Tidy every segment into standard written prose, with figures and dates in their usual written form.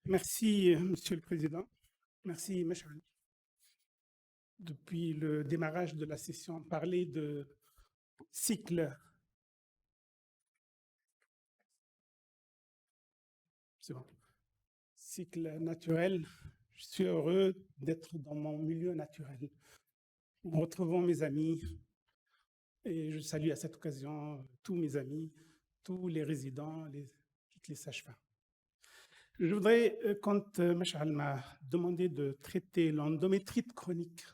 Merci, Monsieur le Président. Merci, Meshal. Depuis le démarrage de la session, parler de cycle. C'est bon. Cycle naturel. Je suis heureux d'être dans mon milieu naturel. En retrouvant mes amis, et je salue à cette occasion tous mes amis, tous les résidents, toutes les sages-femmes. Je voudrais, quand Meshal m'a demandé de traiter l'endométrite chronique,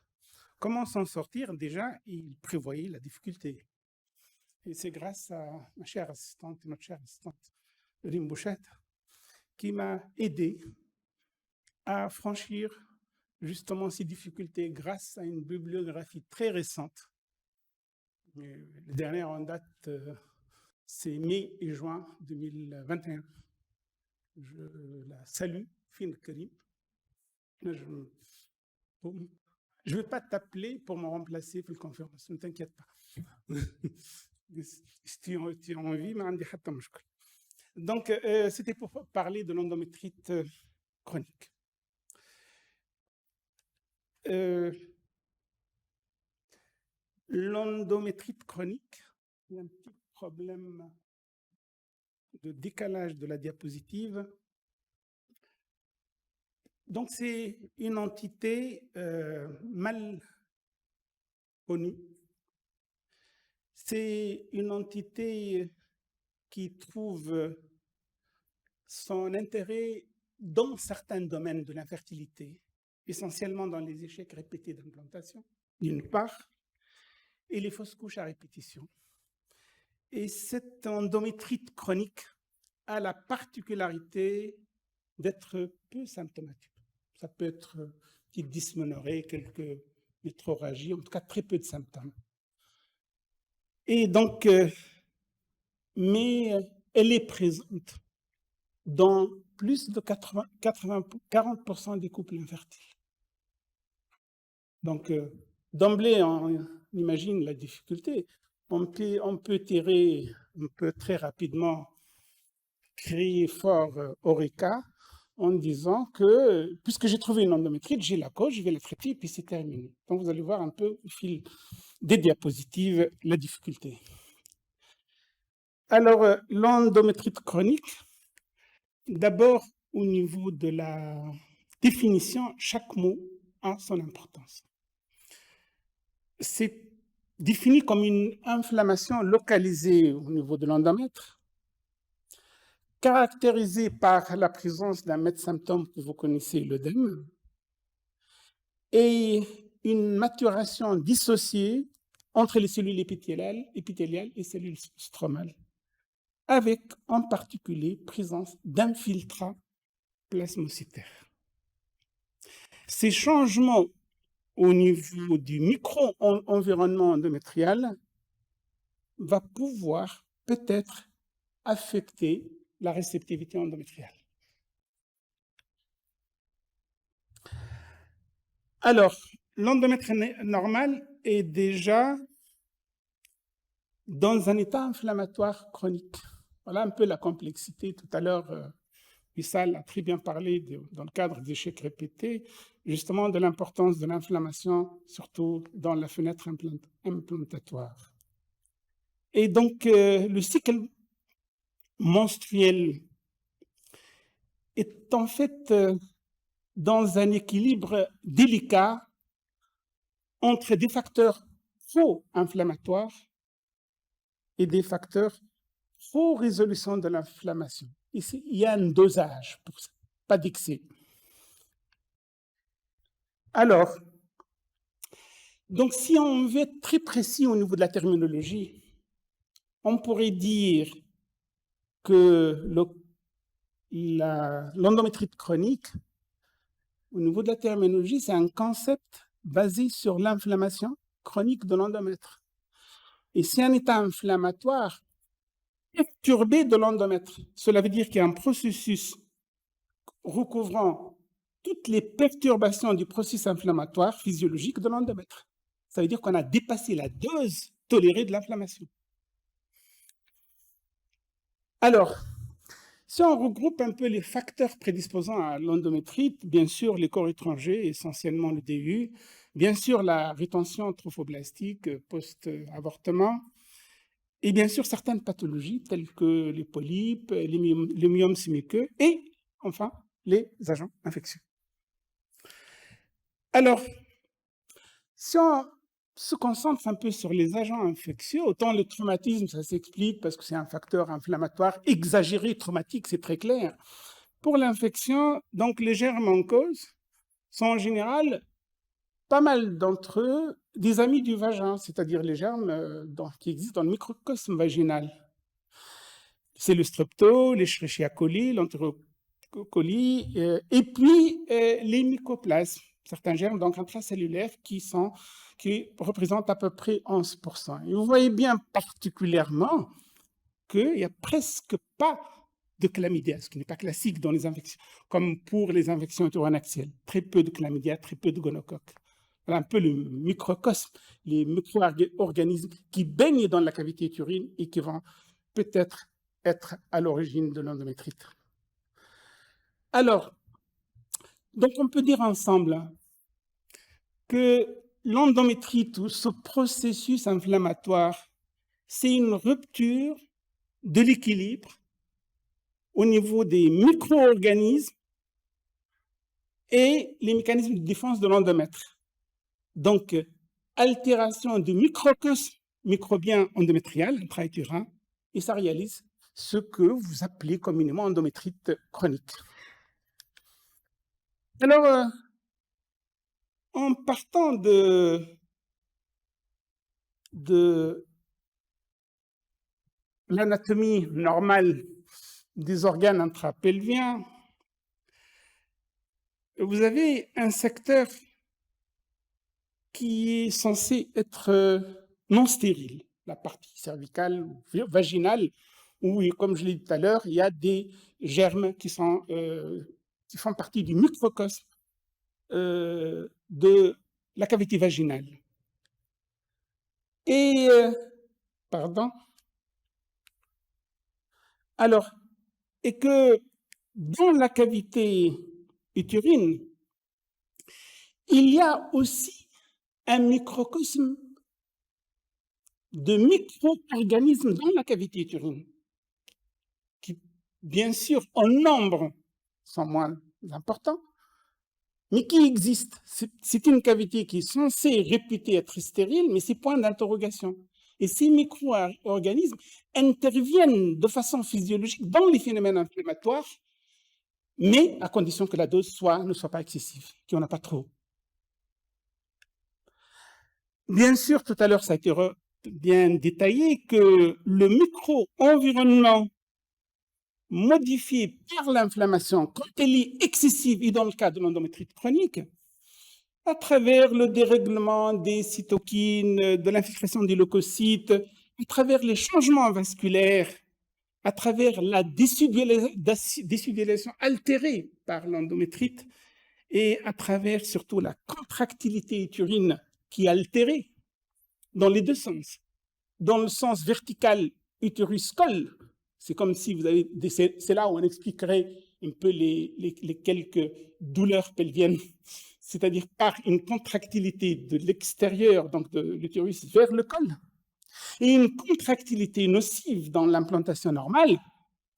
comment s'en sortir, déjà, il prévoyait la difficulté. Et c'est grâce à ma chère assistante, notre chère assistante, Rim Bouchette, qui m'a aidé à franchir justement ces difficultés grâce à une bibliographie très récente. Le dernier en date, c'est mai et juin 2021. Je la salue, Fin Karim. Je ne vais pas t'appeler pour me remplacer pour la conférence, ne t'inquiète pas. Si tu as envie, mais donc, c'était pour parler de l'endométrite chronique. L'endométrite chronique, il y a un petit problème de décalage de la diapositive. Donc, c'est une entité mal connue. C'est une entité qui trouve son intérêt dans certains domaines de l'infertilité, essentiellement dans les échecs répétés d'implantation, d'une part, et les fausses couches à répétition. Et cette endométrite chronique a la particularité d'être peu symptomatique. Ça peut être une petite dysménorrhée, quelques métrorragies, en tout cas très peu de symptômes. Et donc, mais elle est présente dans plus de 40% des couples infertiles. Donc, d'emblée, on imagine la difficulté. On peut très rapidement crier fort Eureka en disant que, puisque j'ai trouvé une endométrite, j'ai la cause, je vais la traiter et puis c'est terminé. Donc, vous allez voir un peu au fil des diapositives la difficulté. Alors, l'endométrite chronique, d'abord, au niveau de la définition, chaque mot a son importance. C'est défini comme une inflammation localisée au niveau de l'endomètre, caractérisée par la présence d'un médecin-symptôme que vous connaissez, l'œdème, et une maturation dissociée entre les cellules épithéliales et cellules stromales, avec en particulier présence d'infiltrats plasmocytaires. Ces changements au niveau du micro-environnement endométrial va pouvoir peut-être affecter la réceptivité endométriale. Alors, l'endomètre normal est déjà dans un état inflammatoire chronique. Voilà un peu la complexité. Tout à l'heure, Wissal a très bien parlé dans le cadre des échecs répétés, justement de l'importance de l'inflammation, surtout dans la fenêtre implantatoire. Et donc, le cycle menstruel est en fait dans un équilibre délicat entre des facteurs pro-inflammatoires et des facteurs pro-résolution de l'inflammation. Ici, il y a un dosage pour ça, pas d'excès. Alors, donc si on veut être très précis au niveau de la terminologie, on pourrait dire que l'endométrite chronique, au niveau de la terminologie, c'est un concept basé sur l'inflammation chronique de l'endomètre. Et c'est un état inflammatoire perturbé de l'endomètre. Cela veut dire qu'il y a un processus recouvrant toutes les perturbations du processus inflammatoire physiologique de l'endomètre. Ça veut dire qu'on a dépassé la dose tolérée de l'inflammation. Alors, Si on regroupe un peu les facteurs prédisposant à l'endométrite, bien sûr les corps étrangers, essentiellement le DU, bien sûr la rétention trophoblastique post-avortement, et bien sûr certaines pathologies telles que les polypes, les myomes sémiqueux et enfin les agents infectieux. Alors, si on se concentre un peu sur les agents infectieux, autant le traumatisme, ça s'explique parce que c'est un facteur inflammatoire exagéré, traumatique, c'est très clair. Pour l'infection, donc les germes en cause sont en général, pas mal d'entre eux, des amis du vagin, c'est-à-dire les germes qui existent dans le microcosme vaginal. C'est le strepto, les Escherichia coli, l'enterocoli, et puis les mycoplasmes, certains germes donc intracellulaires qui représentent à peu près 11%. Et vous voyez bien particulièrement qu'il n'y a presque pas de chlamydia, ce qui n'est pas classique dans les infections, comme pour les infections hétéroanaxiales. Très peu de chlamydia, très peu de gonocoque. Voilà un peu le microcosme, les micro-organismes qui baignent dans la cavité utérine et qui vont peut-être être à l'origine de l'endométrite. Alors, donc on peut dire ensemble que l'endométrite ou ce processus inflammatoire, c'est une rupture de l'équilibre au niveau des micro-organismes et les mécanismes de défense de l'endomètre. Donc, altération du microcosme microbien endométrial, intra-utérin, et ça réalise ce que vous appelez communément endométrite chronique. Alors, en partant de l'anatomie normale des organes intrapelviens, vous avez un secteur qui est censé être non stérile, la partie cervicale, vaginale, où, comme je l'ai dit tout à l'heure, il y a des germes qui font partie du microcosme de la cavité vaginale. Et, pardon, alors, et que dans la cavité utérine, il y a aussi un microcosme de micro-organismes dans la cavité utérine, qui, bien sûr, en nombre, sont moins importants, mais qui existent. C'est une cavité qui est censée réputer être stérile, mais c'est point d'interrogation. Et ces micro-organismes interviennent de façon physiologique dans les phénomènes inflammatoires, mais à condition que la dose ne soit pas excessive, qu'il n'y en a pas trop. Bien sûr, tout à l'heure, ça a été bien détaillé que le micro-environnement modifié par l'inflammation, quand elle est excessive, et dans le cas de l'endométrite chronique, à travers le dérèglement des cytokines, de l'infiltration des leucocytes, à travers les changements vasculaires, à travers la désudulation altérée par l'endométrite et à travers surtout la contractilité utérine qui est altérée dans les deux sens. Dans le sens vertical, utérus-col, c'est comme si vous avez, c'est là où on expliquerait un peu les quelques douleurs pelviennes, c'est-à-dire par une contractilité de l'extérieur, donc de l'utérus vers le col, et une contractilité nocive dans l'implantation normale. Vous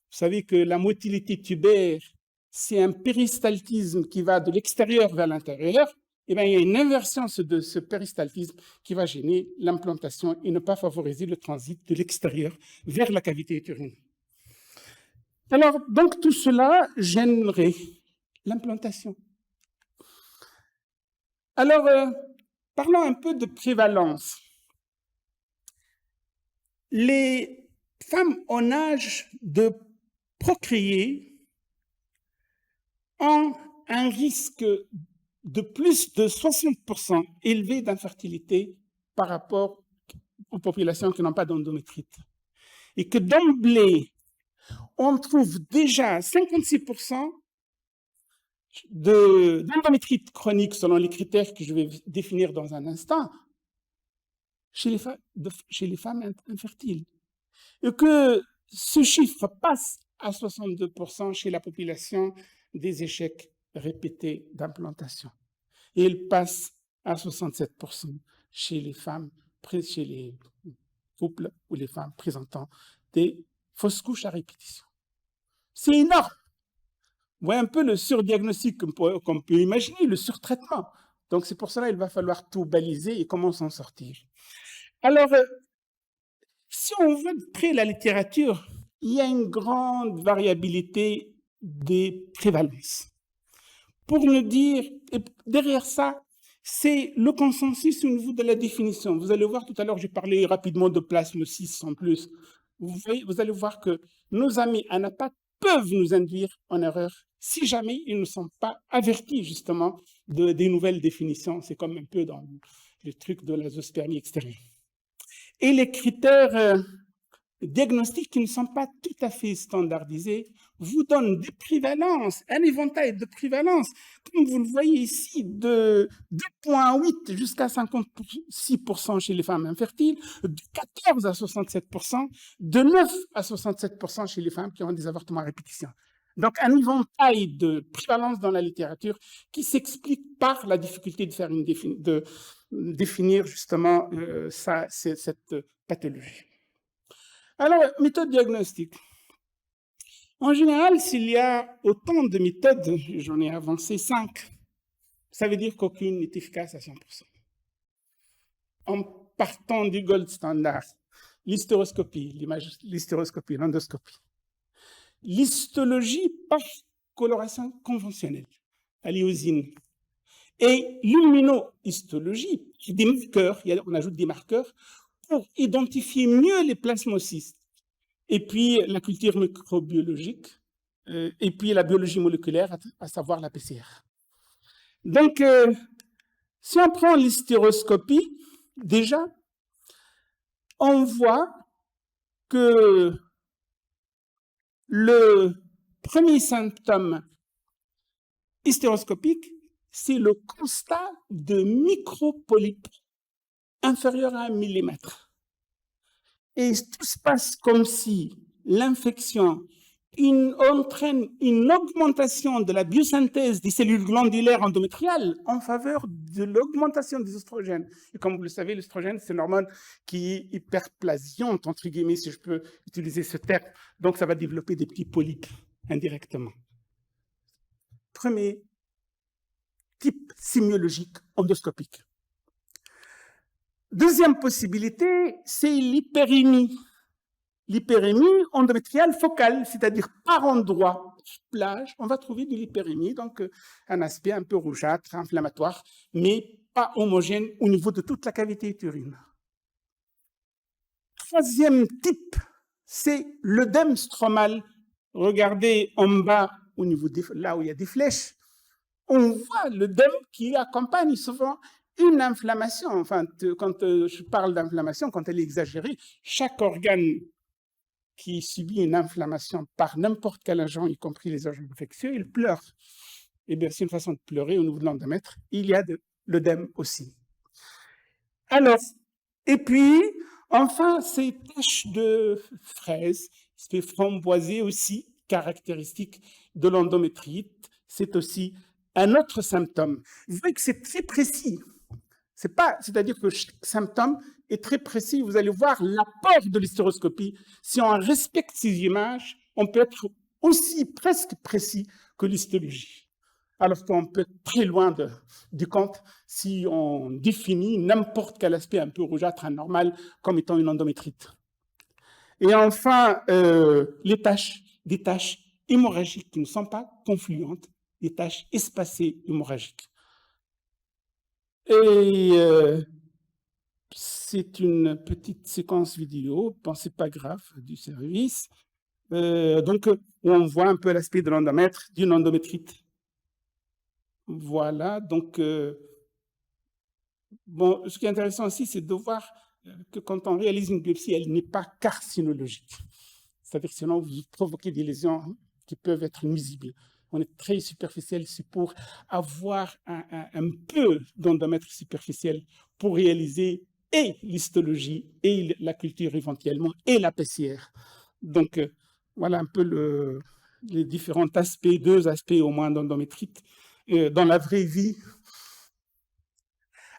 savez que la motilité tubaire, c'est un péristaltisme qui va de l'extérieur vers l'intérieur. Eh bien, il y a une inversion de ce péristaltisme qui va gêner l'implantation et ne pas favoriser le transit de l'extérieur vers la cavité utérine. Alors, donc, tout cela gênerait l'implantation. Alors, parlons un peu de prévalence. Les femmes en âge de procréer ont un risque de plus de 60% élevé d'infertilité par rapport aux populations qui n'ont pas d'endométrite. Et que d'emblée, on trouve déjà 56% d'endométrite chronique selon les critères que je vais définir dans un instant chez les femmes infertiles. Et que ce chiffre passe à 62% chez la population des échecs répétés d'implantation. Et il passe à 67% chez les femmes, chez les couples ou les femmes présentant des fausses couches à répétition. C'est énorme. Vous voyez un peu le surdiagnostic qu'on peut imaginer, le surtraitement. Donc, c'est pour cela qu'il va falloir tout baliser et comment s'en sortir. Alors, si on veut de près la littérature, il y a une grande variabilité des prévalences. Pour nous dire, et derrière ça, c'est le consensus au niveau de la définition. Vous allez voir tout à l'heure, j'ai parlé rapidement de plasmocyste en plus. Vous allez voir que nos amis anapathes peuvent nous induire en erreur si jamais ils ne sont pas avertis justement des nouvelles définitions. C'est comme un peu dans le truc de la zoospermie extérieure. Et les critères diagnostiques qui ne sont pas tout à fait standardisés vous donnent des prévalences, un éventail de prévalences, comme vous le voyez ici, de 2,8 jusqu'à 56% chez les femmes infertiles, de 14 à 67%, de 9 à 67% chez les femmes qui ont des avortements à répétition. Donc, un éventail de prévalences dans la littérature qui s'explique par la difficulté de définir justement cette pathologie. Alors, méthode diagnostique. En général, s'il y a autant de méthodes, j'en ai avancé 5, ça veut dire qu'aucune n'est efficace à 100%. En partant du gold standard, l'hystéroscopie, l'endoscopie. L'histologie par coloration conventionnelle, à l'iosine. Et l'immunohistologie, des marqueurs, on ajoute des marqueurs pour identifier mieux les plasmocystes. Et puis la culture microbiologique, et puis la biologie moléculaire, à savoir la PCR. Donc, si on prend l'hystéroscopie, déjà, on voit que le premier symptôme hystéroscopique, c'est le constat de micropolypes inférieurs à 1 millimètre. Et tout se passe comme si l'infection entraîne une augmentation de la biosynthèse des cellules glandulaires endométriales en faveur de l'augmentation des oestrogènes. Et comme vous le savez, l'oestrogène, c'est une hormone qui est hyperplasiante, entre guillemets, si je peux utiliser ce terme. Donc, ça va développer des petits polypes indirectement. Premier type sémiologique endoscopique. Deuxième possibilité, c'est l'hyperémie. L'hyperémie endométriale focale, c'est-à-dire par endroit, plage, on va trouver de l'hyperémie, donc un aspect un peu rougeâtre, inflammatoire, mais pas homogène au niveau de toute la cavité utérine. Troisième type, c'est l'œdème stromal. Regardez en bas, au niveau là où il y a des flèches, on voit l'œdème qui accompagne souvent une inflammation. Enfin, quand je parle d'inflammation, quand elle est exagérée, chaque organe qui subit une inflammation par n'importe quel agent, y compris les agents infectieux, il pleure. Et bien, c'est une façon de pleurer au niveau de l'endomètre. Il y a de l'œdème aussi. Alors, et puis, enfin, ces taches de fraises, ces framboisées aussi, caractéristiques de l'endométrite, c'est aussi un autre symptôme. Vous voyez que c'est très précis. C'est-à-dire que chaque symptôme est très précis. Vous allez voir l'apport de l'hystéroscopie. Si on respecte ces images, on peut être aussi presque précis que l'histologie. Alors qu'on peut être très loin du compte si on définit n'importe quel aspect un peu rougeâtre, anormal, comme étant une endométrite. Et enfin, des taches hémorragiques qui ne sont pas confluentes, des taches espacées hémorragiques. Et c'est une petite séquence vidéo, bon, c'est pas grave, du service. Donc, on voit un peu l'aspect de l'endomètre, d'une endométrite. Voilà, donc, bon, ce qui est intéressant aussi, c'est de voir que quand on réalise une biopsie, elle n'est pas carcinologique. C'est-à-dire que sinon, vous provoquez des lésions qui peuvent être nuisibles. On est très superficiel, c'est pour avoir un peu d'endomètre superficiel pour réaliser et l'histologie et la culture éventuellement et la PCR. Donc, Voilà un peu les différents aspects, 2 aspects au moins d'endométrite dans la vraie vie.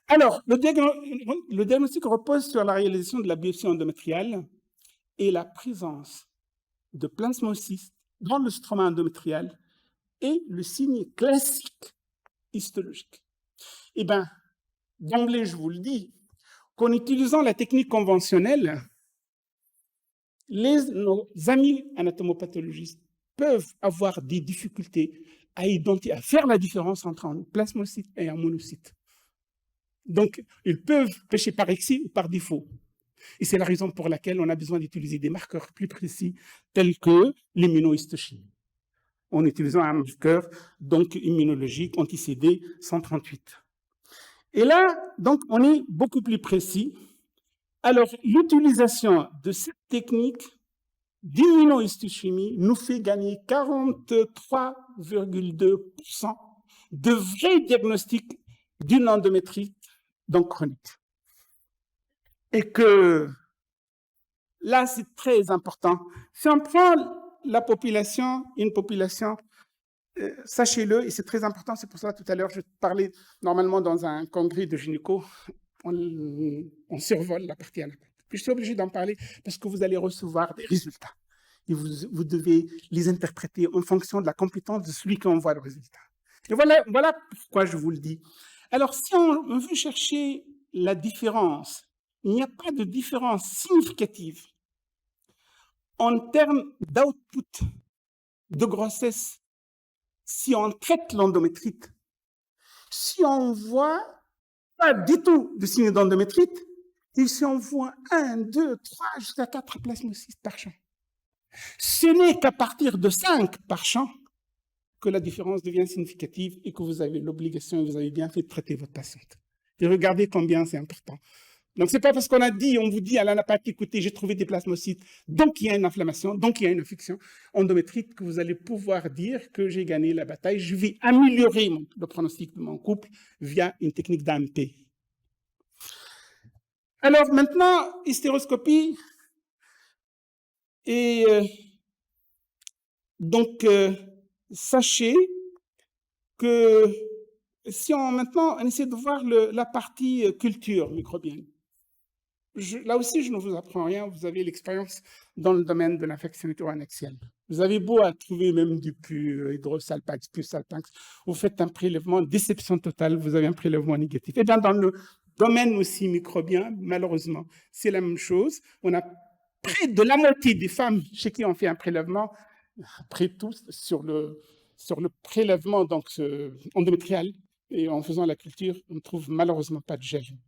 Alors, le diagnostic repose sur la réalisation de la biopsie endométriale et la présence de plasmocystes dans le stroma endométrial et le signe classique histologique. Eh bien, d'emblée, je vous le dis, qu'en utilisant la technique conventionnelle, nos amis anatomopathologistes peuvent avoir des difficultés à faire la différence entre un plasmocyte et un monocyte. Donc, ils peuvent pêcher par excès ou par défaut. Et c'est la raison pour laquelle on a besoin d'utiliser des marqueurs plus précis, tels que l'immunohistochimie, en utilisant un marqueur donc immunologique anti-CD 138. Et là, donc, on est beaucoup plus précis. Alors, l'utilisation de cette technique d'immunohistochimie nous fait gagner 43,2% de vrais diagnostics d'une endométrite donc chronique. Et que là, c'est très important. Si on prend la population, une population, sachez-le, et c'est très important, c'est pour ça tout à l'heure, je parlais normalement dans un congrès de gynéco, on survole la partie anatomique. Puis je suis obligé d'en parler parce que vous allez recevoir des résultats. Et vous devez les interpréter en fonction de la compétence de celui qui envoie le résultat. Et voilà pourquoi je vous le dis. Alors, si on veut chercher la différence, il n'y a pas de différence significative en termes d'output de grossesse si on traite l'endométrite. Si on voit pas du tout de signes d'endométrite, et si on voit 1, 2, 3, jusqu'à 4 plasmocystes par champ. Ce n'est qu'à partir de 5 par champ que la différence devient significative et que vous avez l'obligation, vous avez bien fait de traiter votre patiente. Et regardez combien c'est important. Donc, ce n'est pas parce qu'on vous dit à l'anapathe, écoutez, j'ai trouvé des plasmocytes, donc il y a une inflammation, donc il y a une infection endométrite, que vous allez pouvoir dire que j'ai gagné la bataille, je vais améliorer le pronostic de mon couple via une technique d'AMP. Alors maintenant, hystéroscopie, et donc sachez que si maintenant on essaie de voir la partie culture microbienne, là aussi je ne vous apprends rien, vous avez l'expérience dans le domaine de l'infection hétéroannexielle. Vous avez beau à trouver même du hydrosalpax, plus salpax, vous faites un prélèvement, déception totale, vous avez un prélèvement négatif. Et bien dans le domaine aussi microbien, malheureusement, c'est la même chose. On a près de la moitié des femmes chez qui on fait un prélèvement, après tout, sur le prélèvement donc, endométrial, et en faisant la culture, on ne trouve malheureusement pas de gène.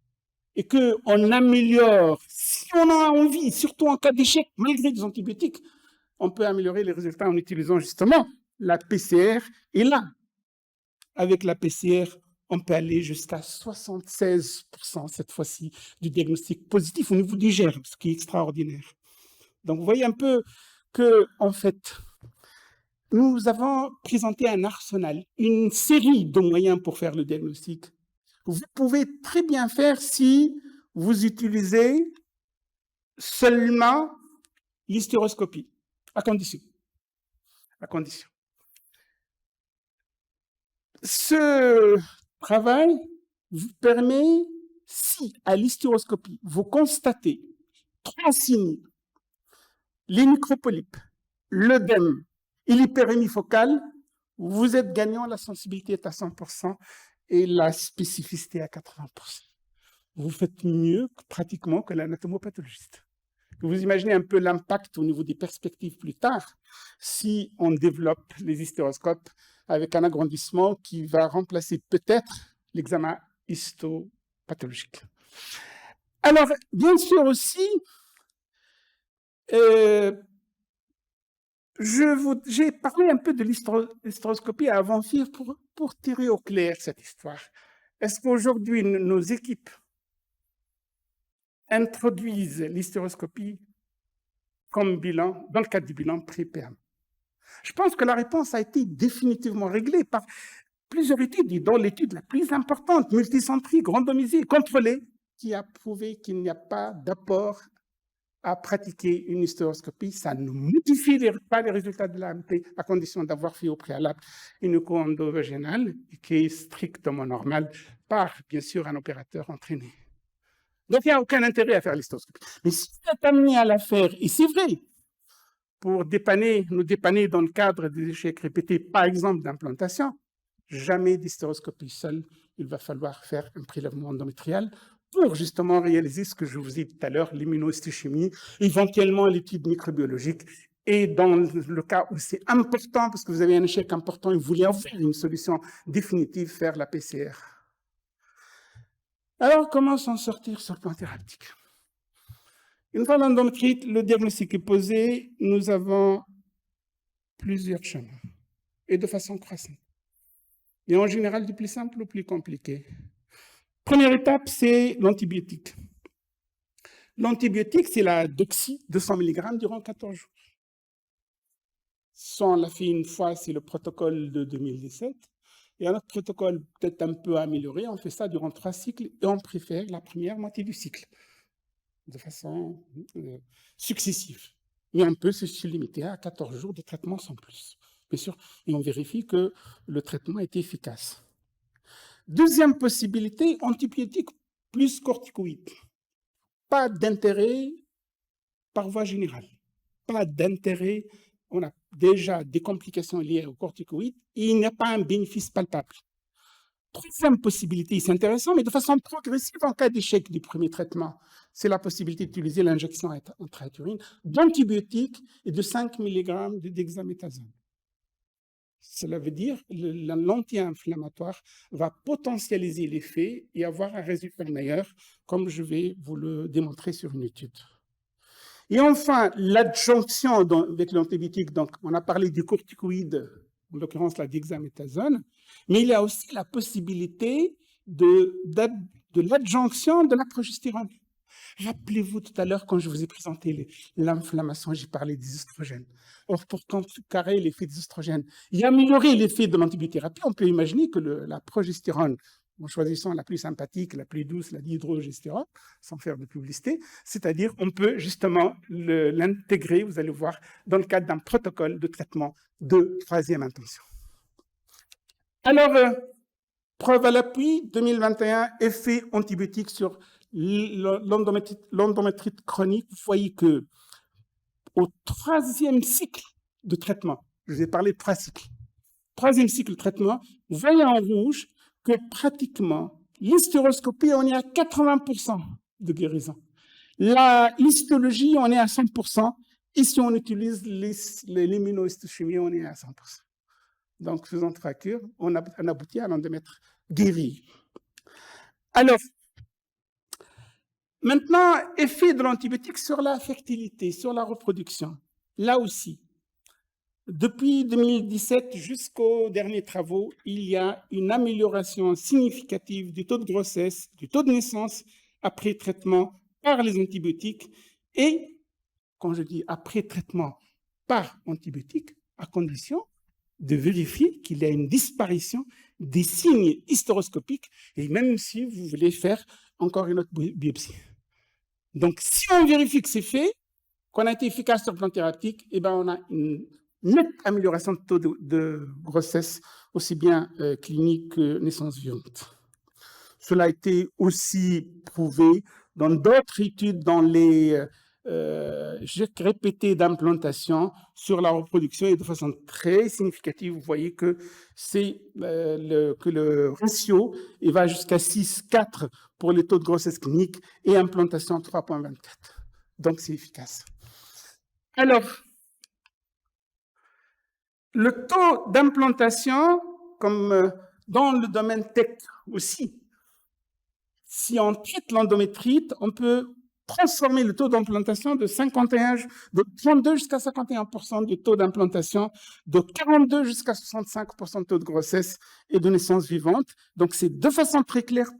Et qu'on améliore, si on a envie, surtout en cas d'échec, malgré des antibiotiques, on peut améliorer les résultats en utilisant justement la PCR. Et là, avec la PCR, on peut aller jusqu'à 76% cette fois-ci du diagnostic positif au niveau du germe, ce qui est extraordinaire. Donc, vous voyez un peu que, en fait, nous avons présenté un arsenal, une série de moyens pour faire le diagnostic. Vous pouvez très bien faire si vous utilisez seulement l'hystéroscopie, à condition. Ce travail vous permet, si à l'hystéroscopie, vous constatez 3 signes, les micropolypes, l'œdème et l'hyperémie focale, vous êtes gagnant, la sensibilité est à 100% et la spécificité à 80%. Vous faites mieux pratiquement que l'anatomopathologiste. Vous imaginez un peu l'impact au niveau des perspectives plus tard si on développe les hystéroscopes avec un agrandissement qui va remplacer peut-être l'examen histopathologique. Alors, bien sûr aussi, j'ai parlé un peu de l'hystéroscopie à Avenfir pour tirer au clair cette histoire. Est-ce qu'aujourd'hui, nos équipes introduisent l'hystéroscopie comme bilan, dans le cadre du bilan pré-PERM? Je pense que la réponse a été définitivement réglée par plusieurs études, dont l'étude la plus importante, multicentrique, randomisée, contrôlée, qui a prouvé qu'il n'y a pas d'apport à pratiquer une hystéroscopie, ça ne modifie pas les résultats de l'AMP à condition d'avoir fait au préalable une écho-endo-vaginale qui est strictement normale par, bien sûr, un opérateur entraîné. Donc, il n'y a aucun intérêt à faire l'hystéroscopie. Mais si vous êtes amené à la faire, et c'est vrai, pour nous dépanner dans le cadre des échecs répétés, par exemple d'implantation, jamais d'hystéroscopie seule, il va falloir faire un prélèvement endométrial pour justement réaliser ce que je vous ai dit tout à l'heure, l'immunohistochimie, éventuellement l'étude microbiologique. Et dans le cas où c'est important, parce que vous avez un échec important et vous voulez en faire une solution définitive, faire la PCR. Alors, comment s'en sortir sur le plan thérapeutique? Une fois l'endométrite, le diagnostic est posé, nous avons plusieurs chemins, et de façon croissante. Et en général, du plus simple au plus compliqué. Première étape, c'est l'antibiotique. L'antibiotique, c'est la doxy, 200 mg durant 14 jours. Ça, on l'a fait une fois, c'est le protocole de 2017. Et un autre protocole peut-être un peu amélioré, on fait ça durant 3 cycles et on préfère la première moitié du cycle, de façon successive. Mais on peut se limiter à 14 jours de traitement sans plus, bien sûr, et on vérifie que le traitement est efficace. Deuxième possibilité, antibiotique plus corticoïde. Pas d'intérêt par voie générale. Pas d'intérêt, on a déjà des complications liées aux corticoïdes et il n'y a pas un bénéfice palpable. Troisième possibilité, c'est intéressant, mais de façon progressive en cas d'échec du premier traitement, c'est la possibilité d'utiliser l'injection intra-utérine d'antibiotiques et de 5 mg de dexaméthasone. Cela veut dire que l'anti-inflammatoire va potentialiser l'effet et avoir un résultat meilleur, comme je vais vous le démontrer sur une étude. Et enfin, l'adjonction avec l'antibiotique, donc on a parlé du corticoïde, en l'occurrence la dexaméthasone, mais il y a aussi la possibilité de l'adjonction de la progestérone. Rappelez-vous tout à l'heure, quand je vous ai présenté l'inflammation, j'ai parlé des oestrogènes. Or, pour contrecarrer l'effet des oestrogènes et améliorer l'effet de l'antibiothérapie, on peut imaginer que la progestérone, en choisissant la plus sympathique, la plus douce, la dihydrogestérone, sans faire de publicité, c'est-à-dire on peut justement l'intégrer, vous allez voir, dans le cadre d'un protocole de traitement de 3e intention. Alors, preuve à l'appui, 2021, effet antibiotique sur l'endométrite chronique. Vous voyez que au 3e cycle de traitement, je vous ai parlé de 3 cycles, 3e cycle de traitement, vous voyez en rouge que pratiquement, l'hystéroscopie, on est à 80% de guérison. La histologie, on est à 100%. Et si on utilise l'immunohistochimie, on est à 100%. Donc, faisant 3 cures, on aboutit à l'endomètre guéri. Alors, maintenant, effet de l'antibiotique sur la fertilité, sur la reproduction. Là aussi, depuis 2017 jusqu'aux derniers travaux, il y a une amélioration significative du taux de grossesse, du taux de naissance après traitement par les antibiotiques et, quand je dis après traitement par antibiotiques, à condition de vérifier qu'il y a une disparition des signes hystéroscopiques et même si vous voulez faire encore une autre biopsie. Donc, si on vérifie que c'est fait, qu'on a été efficace sur le plan thérapeutique, eh ben, on a une nette amélioration de taux de grossesse, aussi bien clinique que naissance vivante. Cela a été aussi prouvé dans d'autres études, dans les répétés d'implantation sur la reproduction et de façon très significative. Vous voyez que le ratio il va jusqu'à 6,4 pour les taux de grossesse clinique et implantation 3,24. Donc, c'est efficace. Alors, le taux d'implantation, comme dans le domaine tech aussi, si on traite l'endométrite, on peut transformer le taux d'implantation de 32 jusqu'à 51% du taux d'implantation, de 42 jusqu'à 65% de taux de grossesse et de naissance vivante. Donc, c'est de façon très claire,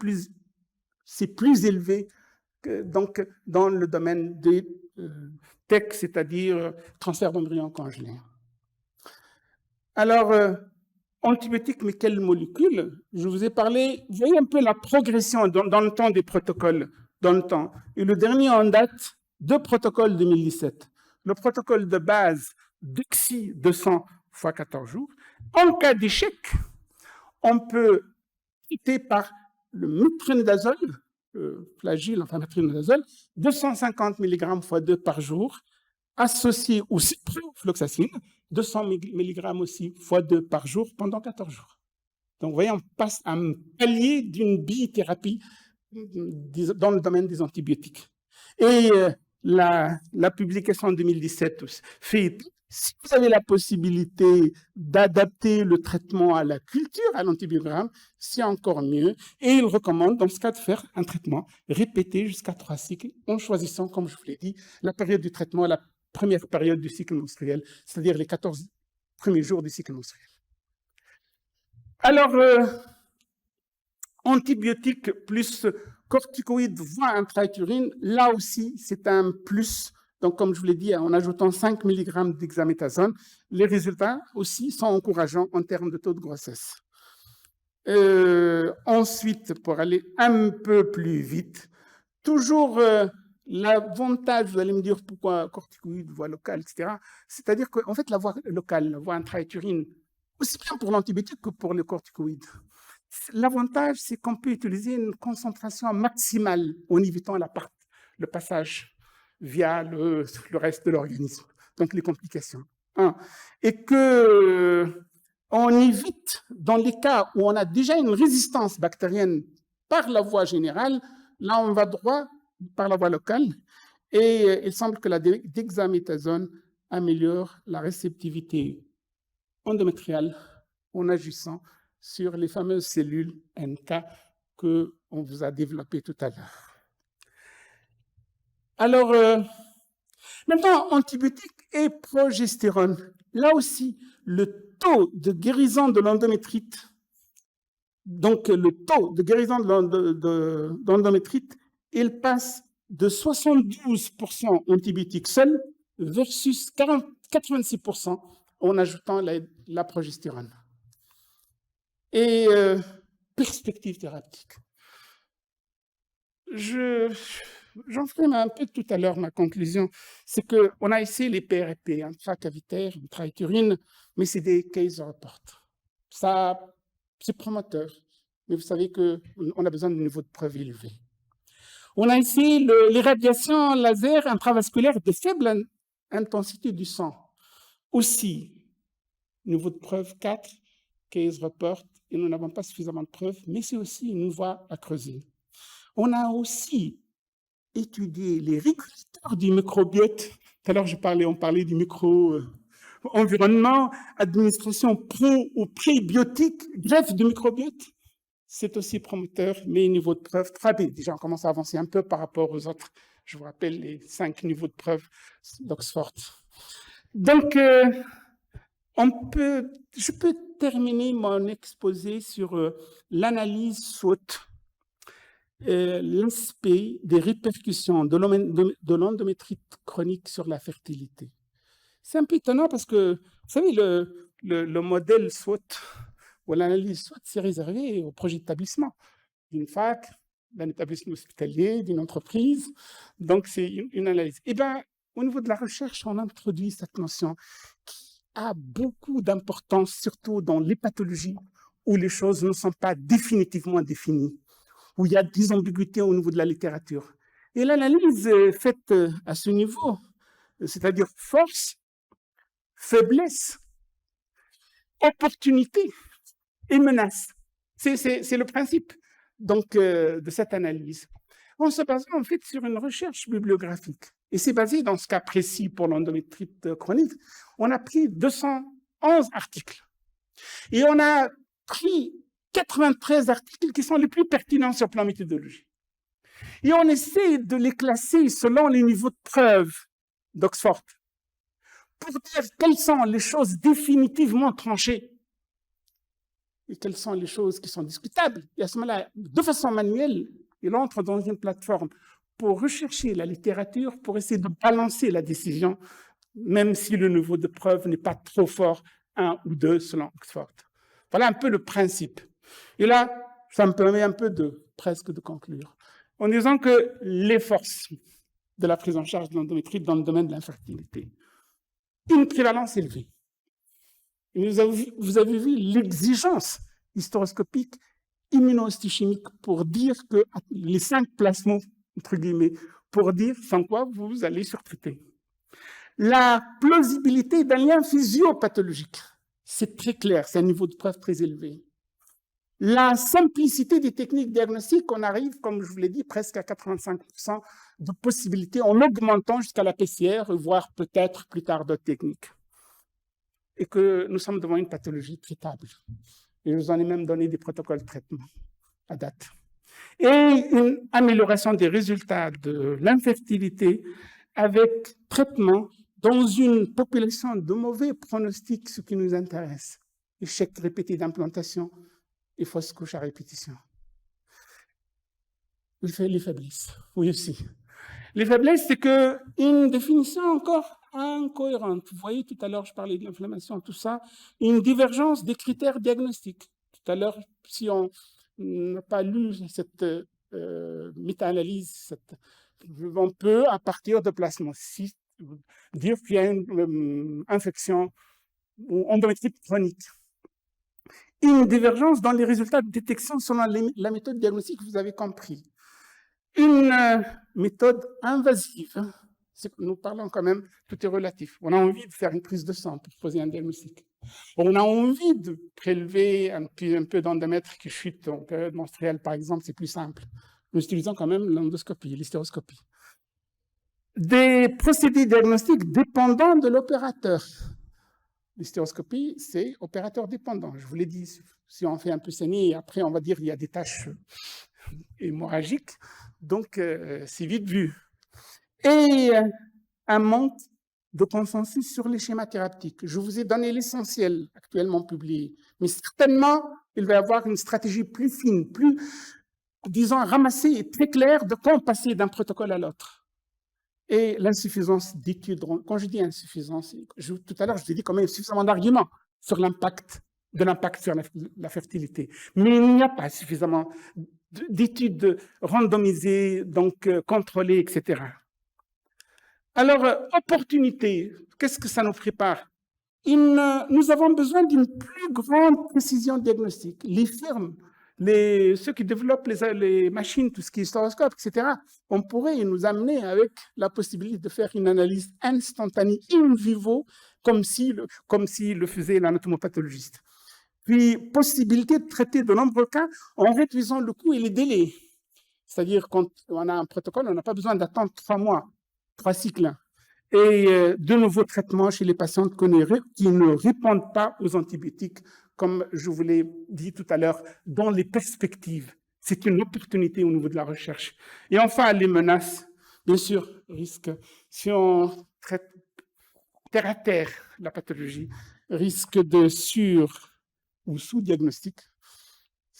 c'est plus élevé que donc, dans le domaine des tech, c'est-à-dire transfert d'embryons congelés. Alors, antibiotiques, mais quelles molécules? Je vous ai parlé, vous voyez un peu la progression dans le temps des protocoles, dans le temps. Et le dernier en date, deux protocoles 2017. Le protocole de base Duxi 200 x 14 jours. En cas d'échec, on peut quitter par le métronidazole, flagyl, enfin métronidazole, 250 mg x 2 par jour, associé au ciprofloxacine, 200 mg aussi x 2 par jour pendant 14 jours. Donc, vous voyez, on passe à un palier d'une bithérapie dans le domaine des antibiotiques. Et la publication en 2017 fait, si vous avez la possibilité d'adapter le traitement à la culture, à l'antibiogramme, c'est encore mieux. Et il recommande, dans ce cas, de faire un traitement répété jusqu'à 3 cycles, en choisissant, comme je vous l'ai dit, la période du traitement à la première période du cycle menstruel, c'est-à-dire les 14 premiers jours du cycle menstruel. Alors, antibiotiques plus corticoïdes voire intra-utérin, là aussi, c'est un plus. Donc, comme je vous l'ai dit, en ajoutant 5 mg d'hexaméthasone, les résultats aussi sont encourageants en termes de taux de grossesse. Ensuite, pour aller un peu plus vite, toujours l'avantage, vous allez me dire pourquoi corticoïdes, voie locale, etc. C'est-à-dire qu'en fait, la voie locale, la voie intra-utérine, aussi bien pour l'antibiotique que pour le corticoïde, l'avantage, c'est qu'on peut utiliser une concentration maximale en évitant le passage via le reste de l'organisme, donc les complications. Et qu'on évite, dans les cas où on a déjà une résistance bactérienne par la voie générale, là on va droit par la voie locale, et il semble que la dexaméthasone améliore la réceptivité endométriale en agissant sur les fameuses cellules NK qu'on vous a développées tout à l'heure. Alors, maintenant, antibiotiques et progestérone. Là aussi, le taux de guérison de l'endométrite, donc le taux de guérison de l'endométrite, il passe de 72% antibiotiques seuls versus 86% en ajoutant la progestérone. Et perspective thérapeutique. J'en ferai un peu tout à l'heure ma conclusion. C'est qu'on a essayé les PRP, intracavitaires, intra-utérine, mais c'est des case reports. Ça, c'est promoteur, mais vous savez qu'on a besoin d'un niveau de preuve élevé. On a essayé l'irradiation laser intravasculaire de faible intensité du sang. Aussi, niveau de preuve 4, case report, et nous n'avons pas suffisamment de preuves, mais c'est aussi une voie à creuser. On a aussi étudié les régulateurs du microbiote. Tout à l'heure, on parlait du micro-environnement, administration pro ou prébiotique, greffe de microbiote. C'est aussi promoteur, mais niveau de preuve 3B. Déjà, on commence à avancer un peu par rapport aux autres. Je vous rappelle les 5 niveaux de preuve d'Oxford. Donc, je peux terminer mon exposé sur l'analyse SWOT, l'aspect des répercussions de l'endométrite chronique sur la fertilité. C'est un peu étonnant parce que, vous savez, le modèle SWOT ou l'analyse SWOT, c'est réservé au projet d'établissement d'une fac, d'un établissement hospitalier, d'une entreprise. Donc, c'est une analyse. Eh bien, au niveau de la recherche, on introduit cette notion qui a beaucoup d'importance, surtout dans les pathologies où les choses ne sont pas définitivement définies, où il y a des ambiguïtés au niveau de la littérature. Et l'analyse faite à ce niveau, c'est-à-dire force, faiblesse, opportunité et menace. C'est le principe donc, de cette analyse. On se base en fait sur une recherche bibliographique. Et c'est basé dans ce cas précis pour l'endométrite chronique. On a pris 211 articles. Et on a pris 93 articles qui sont les plus pertinents sur le plan méthodologique. Et on essaie de les classer selon les niveaux de preuve d'Oxford pour dire quelles sont les choses définitivement tranchées et quelles sont les choses qui sont discutables. Et à ce moment-là, de façon manuelle, il entre dans une plateforme pour rechercher la littérature, pour essayer de balancer la décision, même si le niveau de preuve n'est pas trop fort, 1 ou 2 selon Oxford. Voilà un peu le principe. Et là, ça me permet un peu presque de conclure, en disant que les forces de la prise en charge de l'endométriose dans le domaine de l'infertilité. Une prévalence élevée. Et vous avez vu l'exigence hystéroscopique immunohistochimique pour dire que les 5 plasmos, entre guillemets, pour dire sans quoi vous allez surtraiter. La plausibilité d'un lien physiopathologique, c'est très clair, c'est un niveau de preuve très élevé. La simplicité des techniques diagnostiques, on arrive, comme je vous l'ai dit, presque à 85% de possibilités en augmentant jusqu'à la PCR, voire peut-être plus tard d'autres techniques. Et que nous sommes devant une pathologie traitable. Et je vous en ai même donné des protocoles de traitement à date. Et une amélioration des résultats de l'infertilité avec traitement dans une population de mauvais pronostics, ce qui nous intéresse. Échec répété d'implantation et fausse couche à répétition. Les faiblesses, oui aussi. Les faiblesses, c'est qu'une définition encore incohérente. Vous voyez, tout à l'heure, je parlais de l'inflammation, tout ça, une divergence des critères diagnostiques. Tout à l'heure, si on n'a pas lu cette méta-analyse, on peut, à partir de plasma 6, dire qu'il y a une infection ou endométriose chronique. Une divergence dans les résultats de détection selon la méthode diagnostique, vous avez compris. Une méthode invasive, nous parlons quand même, tout est relatif. On a envie de faire une prise de sang pour poser un diagnostic. On a envie de prélever un peu d'endomètre qui chute en période menstruelle, par exemple, c'est plus simple. Nous utilisons quand même l'endoscopie, l'hystéroscopie. Des procédés diagnostiques dépendants de l'opérateur. L'hystéroscopie, c'est opérateur dépendant. Je vous l'ai dit, si on fait un peu saigner, après on va dire qu'il y a des taches hémorragiques, donc c'est vite vu. Et un manque de consensus sur les schémas thérapeutiques. Je vous ai donné l'essentiel actuellement publié, mais certainement, il va y avoir une stratégie plus fine, plus, disons, ramassée et très claire de quand passer d'un protocole à l'autre. Et l'insuffisance d'études. Quand je dis insuffisance, tout à l'heure, je vous ai dit quand même suffisamment d'arguments sur l'impact sur la fertilité. Mais il n'y a pas suffisamment d'études randomisées, donc contrôlées, etc. Alors, opportunité, qu'est-ce que ça nous prépare? Nous avons besoin d'une plus grande précision diagnostique. Les firmes, ceux qui développent les machines, tout ce qui est hystéroscope, etc., on pourrait nous amener avec la possibilité de faire une analyse instantanée in vivo, comme si le faisait l'anatomopathologiste. Puis, possibilité de traiter de nombreux cas en réduisant le coût et les délais. C'est-à-dire, quand on a un protocole, on n'a pas besoin d'attendre 3 mois, 3 cycles. Et de nouveaux traitements chez les patientes qui ne répondent pas aux antibiotiques, comme je vous l'ai dit tout à l'heure, dans les perspectives. C'est une opportunité au niveau de la recherche. Et enfin, les menaces, bien sûr, risque, si on traite terre à terre la pathologie, risque de ou sous-diagnostic.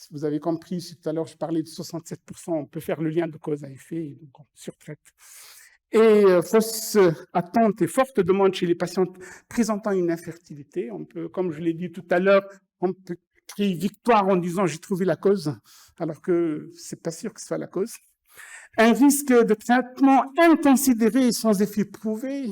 Vous avez compris, tout à l'heure, je parlais de 67%, on peut faire le lien de cause à effet, donc on surtraite. Et fausse attente et forte demande chez les patientes présentant une infertilité. On peut, comme je l'ai dit tout à l'heure, on peut crier victoire en disant j'ai trouvé la cause, alors que c'est pas sûr que ce soit la cause. Un risque de traitement inconsidéré et sans effet prouvé,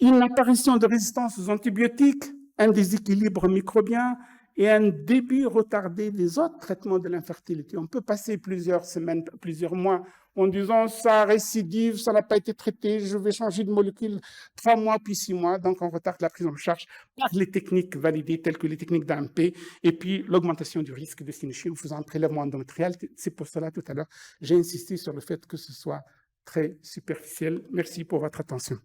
une apparition de résistance aux antibiotiques, un déséquilibre microbien et un début retardé des autres traitements de l'infertilité. On peut passer plusieurs semaines, plusieurs mois en disant ça récidive, ça n'a pas été traité, je vais changer de molécule 3 mois puis 6 mois, donc on retarde la prise en charge par les techniques validées telles que les techniques d'AMP et puis l'augmentation du risque de synéchie en faisant un prélèvement endométrial. C'est pour cela tout à l'heure, j'ai insisté sur le fait que ce soit très superficiel. Merci pour votre attention.